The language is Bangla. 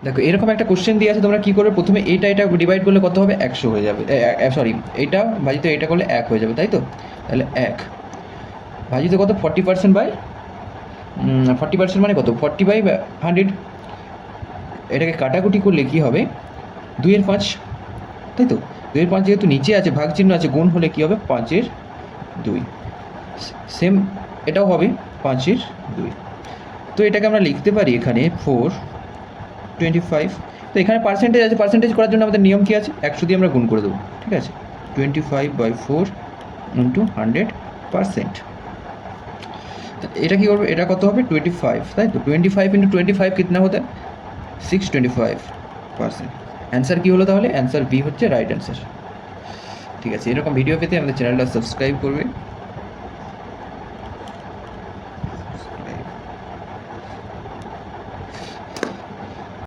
দেখো এরকম একটা কোশ্চেন দিয়ে আছে, তোমরা কী করবে, প্রথমে এটা ডিভাইড করলে কত হবে, 100 হয়ে যাবে, সরি এটা ভাজিত এটা করলে 1 হয়ে যাবে, তাই তো? তাহলে 1 ভাজিত কত, 40% বাই 40% মানে কত, 40/100। এটাকে কাটাকুটি করলে কী হবে, 2-এর 5, তাই তো? 2-এর 5 যেহেতু নিচে আছে, ভাগ চিহ্ন আছে, গুণ হলে কী হবে, 5-এর 2। সেম এটাও হবে 5-এর 2। তো এটাকে আমরা লিখতে পারি এখানে 425। তো এখানে পার্সেন্টেজ আছে, পার্সেন্টেজ করার জন্য আমাদের নিয়ম কী আছে, 100 দিয়ে আমরা গুণ করে দেবো, ঠিক আছে? 25/4 ইন্টু 100%। এটা কী করবে, এটা কত হবে, 25, তাই তো? 25 ইন্টু 25 কিতনা হতে, 625%। অ্যান্সার কী হলো তাহলে, অ্যান্সার বি হচ্ছে রাইট অ্যান্সার। ঠিক আছে, এরকম ভিডিও পেতে আমাদের চ্যানেলটা সাবস্ক্রাইব করবে।